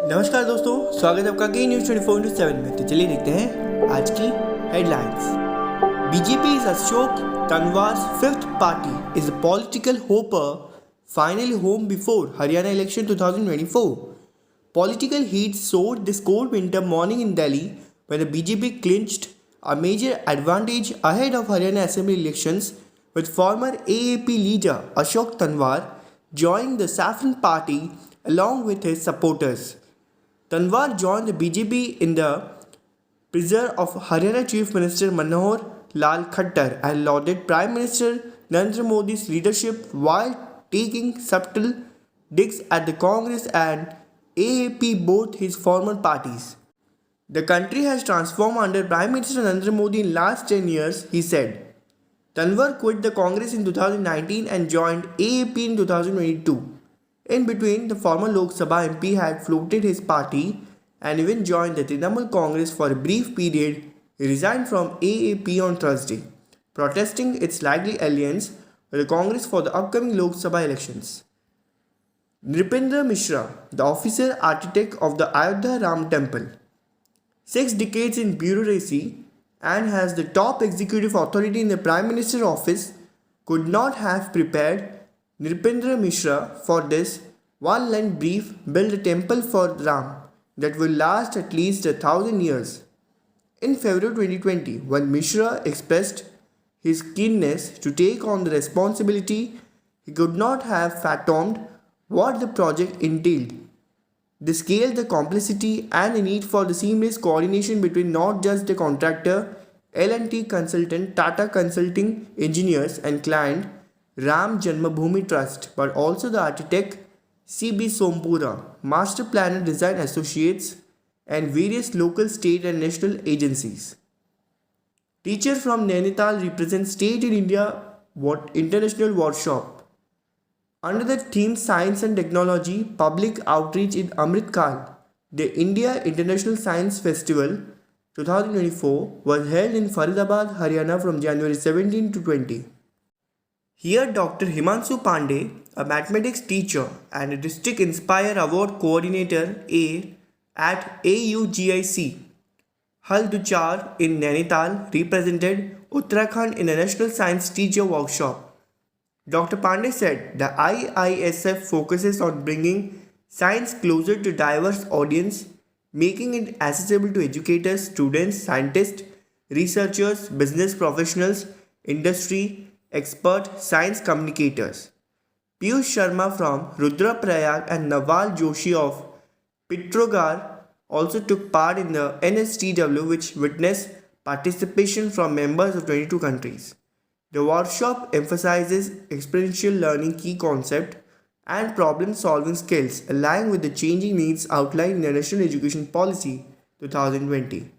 नमस्कार दोस्तों, स्वागत है आपका के न्यूज़ 24/7 में। तो चलिए देखते हैं आज की headlines. BJP is Ashok Tanwar's fifth party is a political hopper finally home before Haryana election 2024. Political heat soared this cold winter morning in Delhi when the BJP clinched a major advantage ahead of Haryana assembly elections, with former AAP leader Ashok Tanwar joining the Saffron party along with his supporters. Tanwar joined the BJP in the presence of Haryana Chief Minister Manohar Lal Khattar and lauded Prime Minister Narendra Modi's leadership while taking subtle digs at the Congress and AAP, both his former parties. The country has transformed under Prime Minister Narendra Modi in last 10 years, he said. Tanwar quit the Congress in 2019 and joined AAP in 2022. In between, the former Lok Sabha MP had floated his party and even joined the Trinamool Congress for a brief period. He resigned from AAP on Thursday, protesting its likely alliance with the Congress for the upcoming Lok Sabha elections. Nripendra Mishra, the officer architect of the Ayodhya Ram Temple, 6 decades in bureaucracy and has the top executive authority in the Prime Minister's office, could not have prepared Nripendra Mishra for this one-line brief: build a temple for Ram that will last at least 1,000 years. In February 2020, when Mishra expressed his keenness to take on the responsibility, he could not have fathomed what the project entailed. The scale, the complexity, and the need for the seamless coordination between not just the contractor, L&T consultant, Tata Consulting Engineers, and client, Ram Janmabhoomi Trust, but also the architect C.B. Sompura, master planner, design associates, and various local, state, and national agencies. Teacher from Nainital represents state in India International Workshop. Under the theme Science and Technology, Public Outreach in Amritkal, the India International Science Festival 2024 was held in Faridabad, Haryana from January 17 to 20. Here, Dr. Himanshu Pandey, a mathematics teacher and a District Inspire Award Coordinator at AUGIC, Halduchar in Nainital, represented Uttarakhand in a National Science Teacher Workshop. Dr. Pandey said the IISF focuses on bringing science closer to diverse audience, making it accessible to educators, students, scientists, researchers, business professionals, industry, expert science communicators. Piyush Sharma from Rudraprayag and Nawal Joshi of Pitrogar also took part in the NSTW, which witnessed participation from members of 22 countries. The workshop emphasizes experiential learning key concept and problem-solving skills aligned with the changing needs outlined in the National Education Policy 2020.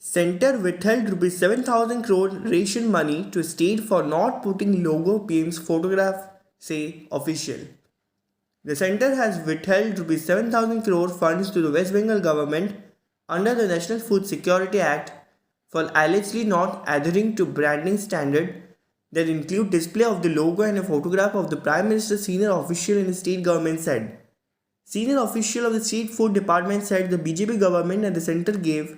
Centre withheld Rs 7,000 crore ration money to state for not putting logo PM's photograph, say official. The centre has withheld Rs 7,000 crore funds to the West Bengal government under the National Food Security Act for allegedly not adhering to branding standards that include display of the logo and a photograph of the Prime Minister. Senior official in the state government said. Senior official of the State Food Department said the BJP government and the centre gave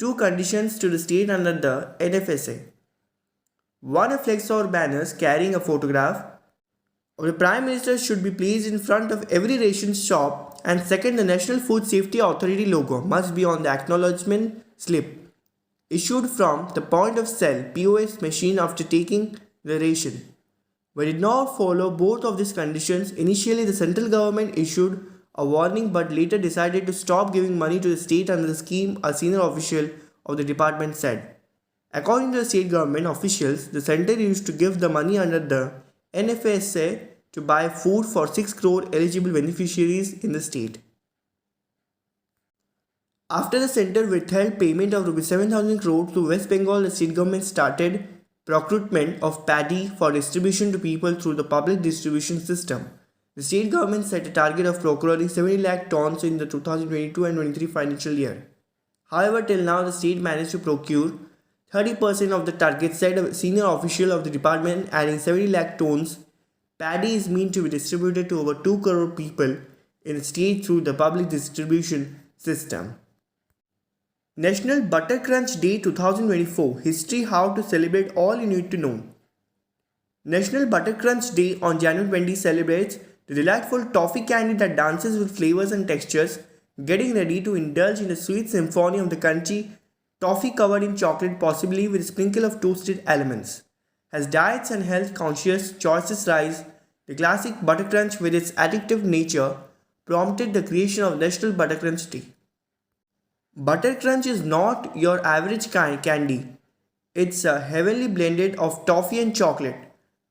2 conditions to the state under the NFSA. 1, a flex or banners carrying a photograph of the Prime Minister should be placed in front of every ration shop, and 2nd, the National Food Safety Authority logo must be on the acknowledgement slip issued from the point of sale POS machine after taking the ration. We did not follow both of these conditions. Initially, the central government issued a warning but later decided to stop giving money to the state under the scheme, a senior official of the department said. According to the state government officials, the centre used to give the money under the NFSA to buy food for 6 crore eligible beneficiaries in the state. After the centre withheld payment of Rs 7,000 crore to West Bengal, the state government started procurement of paddy for distribution to people through the public distribution system. The state government set a target of procuring 70 lakh tons in the 2022 and 23 financial year. However, till now the state managed to procure 30% of the target, said a senior official of the department, adding 70 lakh tons. Paddy is meant to be distributed to over 2 crore people in the state through the public distribution system. National Butter Crunch Day 2024 History, How to Celebrate, All You Need to Know. National Butter Crunch Day on January 20 celebrates the delightful toffee candy that dances with flavors and textures, getting ready to indulge in the sweet symphony of the crunchy toffee covered in chocolate, possibly with a sprinkle of toasted elements. As diets and health conscious choices rise, the classic Butter Crunch, with its addictive nature, prompted the creation of National Butter Crunch Day. Butter Crunch is not your average candy. It's a heavenly blended of toffee and chocolate.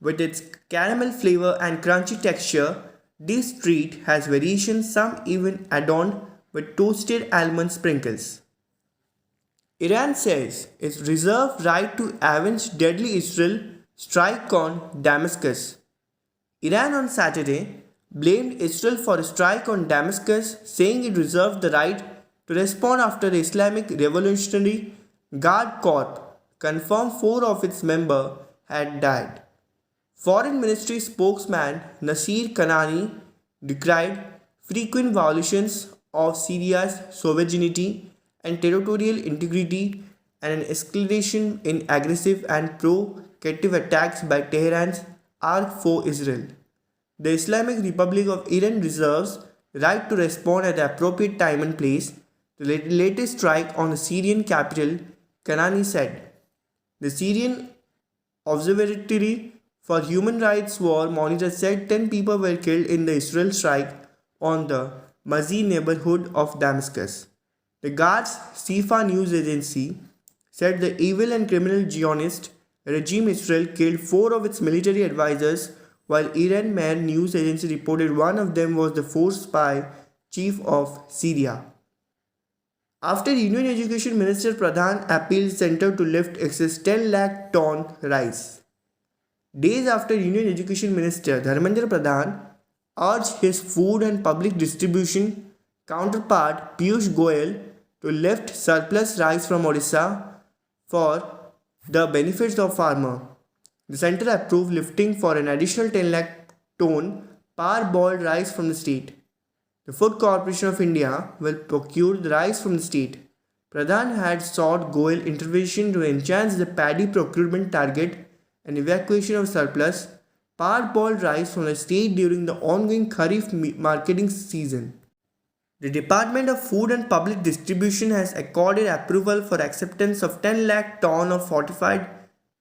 With its caramel flavor and crunchy texture, this treat has variations, some even adorned with toasted almond sprinkles. Iran says its reserved right to avenge deadly Israel strike on Damascus. Iran on Saturday blamed Israel for a strike on Damascus, saying it reserved the right to respond after the Islamic Revolutionary Guard Corps confirmed 4 of its members had died. Foreign Ministry spokesman Nasir Kanani decried frequent violations of Syria's sovereignty and territorial integrity and an escalation in aggressive and provocative attacks by Tehran's arch foe Israel. The Islamic Republic of Iran reserves the right to respond at the appropriate time and place. The latest strike on the Syrian capital, Kanani said. The Syrian Observatory for Human Rights War Monitor said 10 people were killed in the Israel strike on the Mazi neighborhood of Damascus. The Guards Sifa news agency said the evil and criminal Zionist regime Israel killed 4 of its military advisors, while Iran Mehr news agency reported one of them was the force spy chief of Syria. After Union Education Minister Pradhan appealed center to lift excess 10 lakh ton rice. Days after Union Education Minister Dharmendra Pradhan urged his food and public distribution counterpart Piyush Goyal to lift surplus rice from Odisha for the benefits of farmers. The centre approved lifting for an additional 10 lakh ton parboiled rice from the state. The Food Corporation of India will procure the rice from the state. Pradhan had sought Goyal intervention to enhance the paddy procurement target and evacuation of surplus parboiled rice from the state during the ongoing Kharif marketing season. The Department of Food and Public Distribution has accorded approval for acceptance of 10 lakh ton of fortified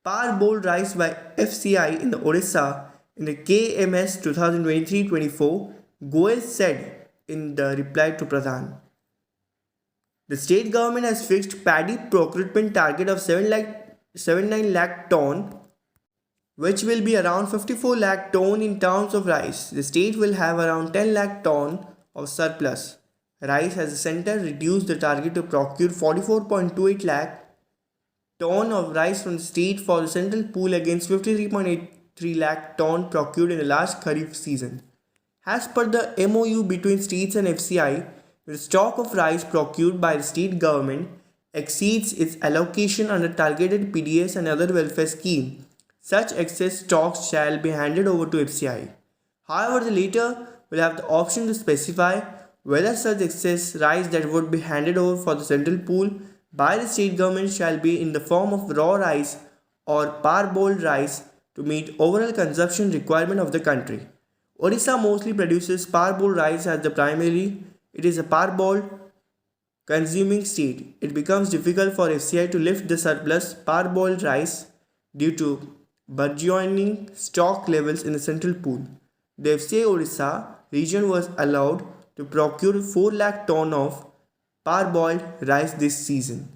parboiled rice by FCI in the Odisha in the KMS 2023-24, Goyal said in the reply to Pradhan. The state government has fixed paddy procurement target of 79 lakh ton, which will be around 54 lakh ton in terms of rice. The state will have around 10 lakh ton of surplus rice as the centre reduced the target to procure 44.28 lakh ton of rice from the state for the central pool against 53.83 lakh ton procured in the last Kharif season. As per the MOU between states and FCI, the stock of rice procured by the state government exceeds its allocation under targeted PDS and other welfare scheme, such excess stocks shall be handed over to FCI. However, the latter will have the option to specify whether such excess rice that would be handed over for the central pool by the state government shall be in the form of raw rice or parboiled rice to meet overall consumption requirement of the country. Odisha mostly produces parboiled rice as the primary. It is a parboiled consuming state. It becomes difficult for FCI to lift the surplus parboiled rice due to burgeoning stock levels in the central pool. The FCI Odisha region was allowed to procure 4 lakh ton of parboiled rice this season.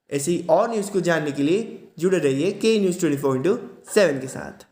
ऐसे ही और news को जानने के लिए जुड़े रहिए के news 24/7 के साथ.